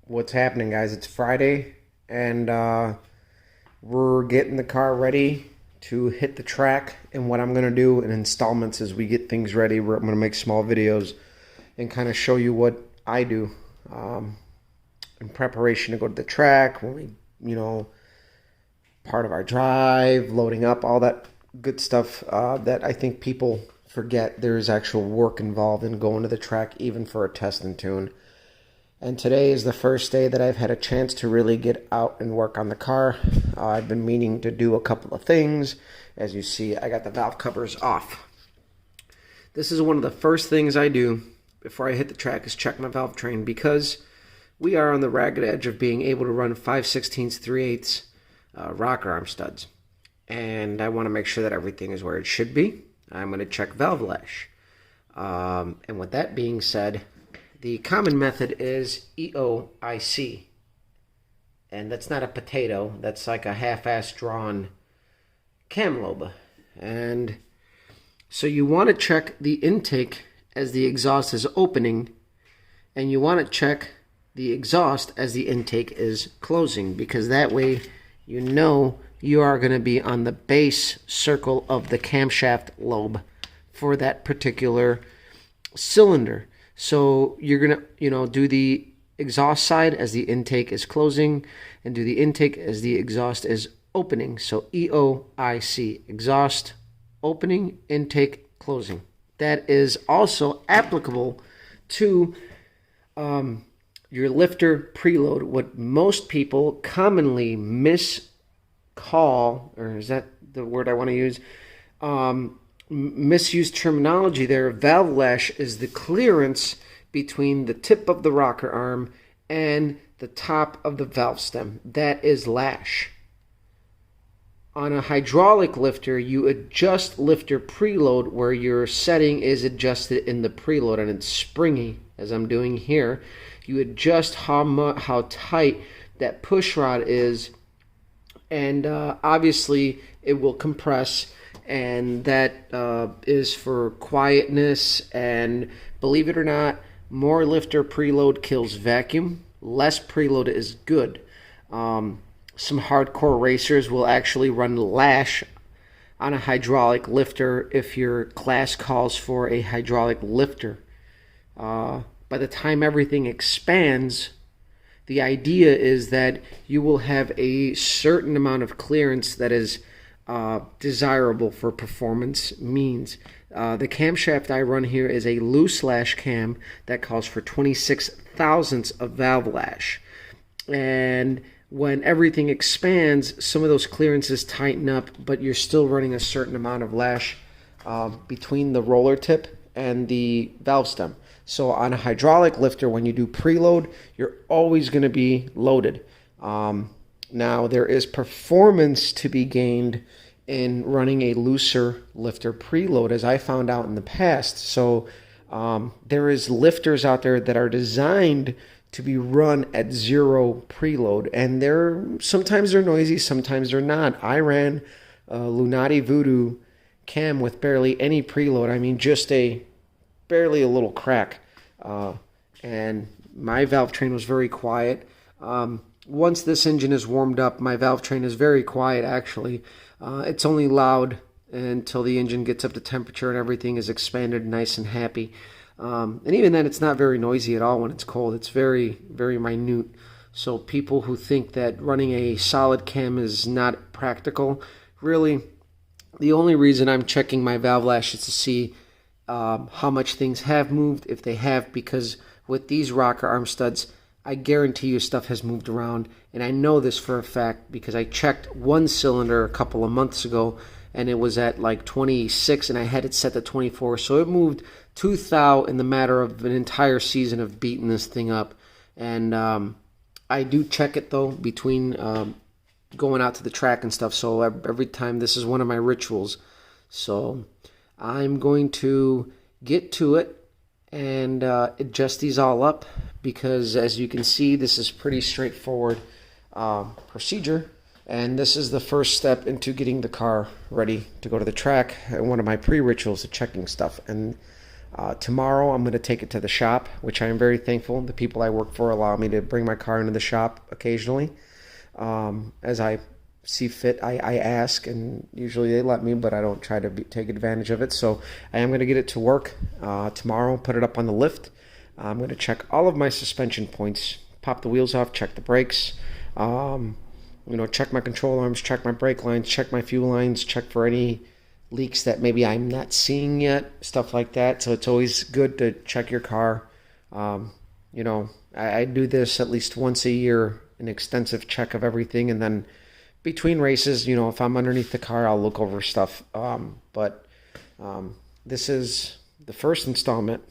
What's happening, guys? It's Friday, and we're getting the car ready to hit the track. And what I'm going to do in installments as we get things ready, I'm going to make small videos and kind of show you what I do in preparation to go to the track, when we, part of our drive, loading up, all that good stuff that I think people forget. There's actual work involved in going to the track, even for a test and tune. And today is the first day that I've had a chance to really get out and work on the car. I've been meaning to do a couple of things. As you see, I got the valve covers off. This is one of the first things I do before I hit the track is check my valve train, because we are on the ragged edge of being able to run 5/16 3/8 rocker arm studs. And I want to make sure that everything is where it should be. I'm going to check valve lash. And with that being said, the common method is EOIC, and that's not a potato. That's like a half-ass drawn cam lobe. And so you want to check the intake as the exhaust is opening, and you want to check the exhaust as the intake is closing, because that way you know you are going to be on the base circle of the camshaft lobe for that particular cylinder. So you're going to, do the exhaust side as the intake is closing, and do the intake as the exhaust is opening. So EOIC, exhaust, opening, intake, closing. That is also applicable to your lifter preload. What most people commonly miscall, or is that the word I want to use? Misused terminology there. Valve lash is the clearance between the tip of the rocker arm and the top of the valve stem. That is lash. On a hydraulic lifter, you adjust lifter preload where your setting is adjusted in the preload, and it's springy, as I'm doing here. You adjust how tight that push rod is, and obviously it will compress. And that is for quietness. And believe it or not, more lifter preload kills vacuum. Less preload is good. Some hardcore racers will actually run lash on a hydraulic lifter if your class calls for a hydraulic lifter. By the time everything expands, the idea is that you will have a certain amount of clearance that is desirable for performance means. The camshaft I run here is a loose lash cam that calls for 26 thousandths of valve lash. And when everything expands, some of those clearances tighten up, but you're still running a certain amount of lash between the roller tip and the valve stem. So on a hydraulic lifter, when you do preload, you're always going to be loaded. Now, there is performance to be gained in running a looser lifter preload, as I found out in the past. So there is lifters out there that are designed to be run at zero preload, and sometimes they're noisy, sometimes they're not. I ran a Lunati Voodoo cam with barely any preload. I mean, just barely a little crack, and my valve train was very quiet. Once this engine is warmed up, my valve train is very quiet, actually. It's only loud until the engine gets up to temperature and everything is expanded nice and happy. And even then, it's not very noisy at all when it's cold. It's very, very minute. So people who think that running a solid cam is not practical, really, the only reason I'm checking my valve lash is to see how much things have moved, if they have, because with these rocker arm studs, I guarantee you stuff has moved around, and I know this for a fact because I checked one cylinder a couple of months ago, and it was at like 26, and I had it set to 24, so it moved 2 thou in the matter of an entire season of beating this thing up. And I do check it, though, between going out to the track and stuff, so every time, this is one of my rituals. So I'm going to get to it and adjust these all up, because as you can see, this is pretty straightforward procedure, and this is the first step into getting the car ready to go to the track. And one of my pre-rituals is checking stuff. And Tomorrow I'm going to take it to the shop, which I am very thankful. The people I work for allow me to bring my car into the shop occasionally. As I see fit, I ask, and usually they let me, but I don't try to take advantage of it. So I am going to get it to work tomorrow, put it up on the lift. I'm going to check all of my suspension points, pop the wheels off, check the brakes, check my control arms, check my brake lines, check my fuel lines, check for any leaks that maybe I'm not seeing yet, stuff like that. So it's always good to check your car. I do this at least once a year, an extensive check of everything, and then between races, if I'm underneath the car, I'll look over stuff. But this is the first installment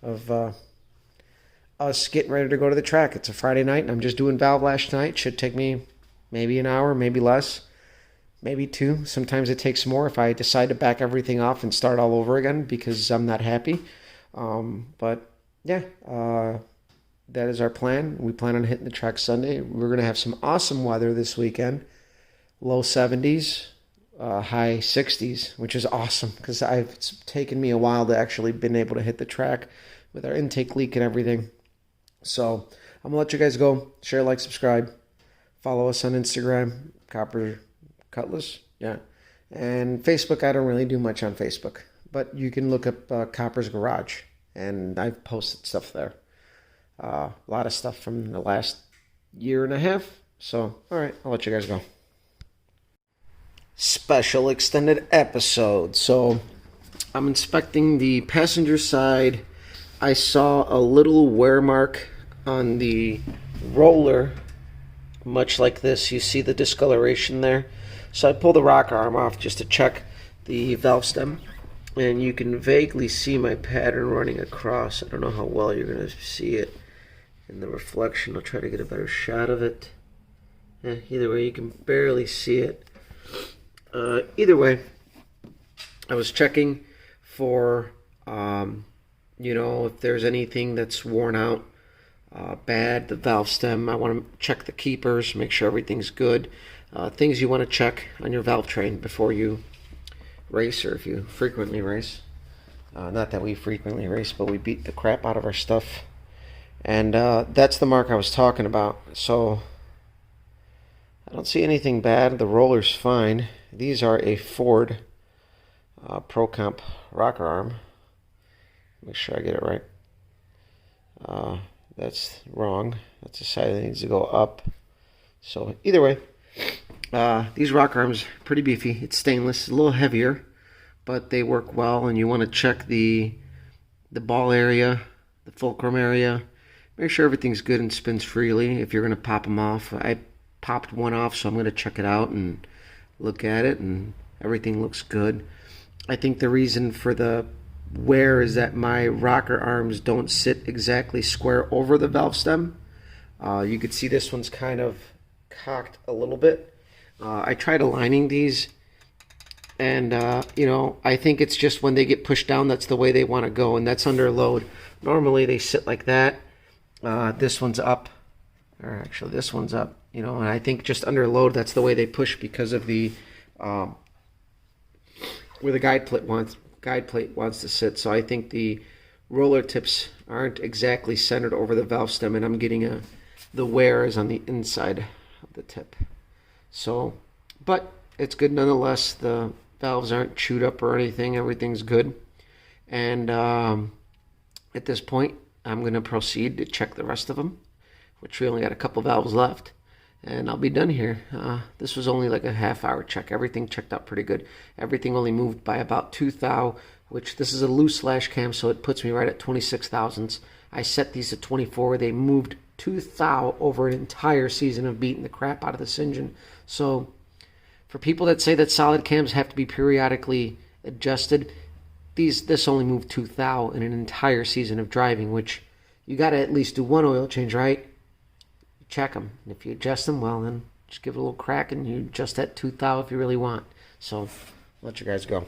of us getting ready to go to the track. It's a Friday night, and I'm just doing valve lash tonight. Should take me maybe an hour, maybe less, maybe 2. Sometimes it takes more if I decide to back everything off and start all over again because I'm not happy. But yeah, that is our plan. We plan on hitting the track Sunday. We're going to have some awesome weather this weekend. Low 70s, high 60s, which is awesome because it's taken me a while to actually been able to hit the track with our intake leak and everything. So I'm going to let you guys go. Share, like, subscribe. Follow us on Instagram, Copper Cutlass. Yeah. And Facebook, I don't really do much on Facebook. But you can look up Copper's Garage. And I've posted stuff there. A lot of stuff from the last year and a half. So, all right, I'll let you guys go. Special extended episode. So, I'm inspecting the passenger side. I saw a little wear mark on the roller, much like this. You see the discoloration there. So I pulled the rocker arm off just to check the valve stem, and you can vaguely see my pattern running across. I don't know how well you're going to see it in the reflection. I'll try to get a better shot of it. Either way, you can barely see it. Either way, I was checking for if there's anything that's worn out, bad, the valve stem. I want to check the keepers, make sure everything's good. Things you want to check on your valve train before you race, or if you frequently race. Not that we frequently race, but we beat the crap out of our stuff. And that's the mark I was talking about. So I don't see anything bad. The roller's fine. These are a Ford Pro Comp rocker arm. Make sure I get it right. That's wrong. That's the side that needs to go up. So either way, these rocker arms are pretty beefy. It's stainless, a little heavier, but they work well. And you want to check the ball area, the fulcrum area. Make sure everything's good and spins freely if you're going to pop them off. I popped one off, so I'm going to check it out and look at it, and everything looks good. I think the reason for the wear is that my rocker arms don't sit exactly square over the valve stem. You could see this one's kind of cocked a little bit. I tried aligning these, and I think it's just when they get pushed down, that's the way they want to go, and that's under load. Normally they sit like that. This one's up, or actually this one's up, and I think just under load, that's the way they push because of the where the guide plate wants to sit. So I think the roller tips aren't exactly centered over the valve stem, and I'm getting the wear is on the inside of the tip. So, but it's good nonetheless. The valves aren't chewed up or anything. Everything's good. And at this point, I'm going to proceed to check the rest of them, which we only got a couple valves left. And I'll be done here. This was only like a half-hour check. Everything checked out pretty good. Everything only moved by about 2 thou, which this is a loose lash cam, so it puts me right at 26 thousandths. I set these at 24. They moved 2 thou over an entire season of beating the crap out of this engine. So for people that say that solid cams have to be periodically adjusted, this only moved 2 thou in an entire season of driving, which you got to at least do one oil change, right? Check them. And if you adjust them, well, then just give it a little crack and you adjust that 2 thou if you really want. So, let you guys go.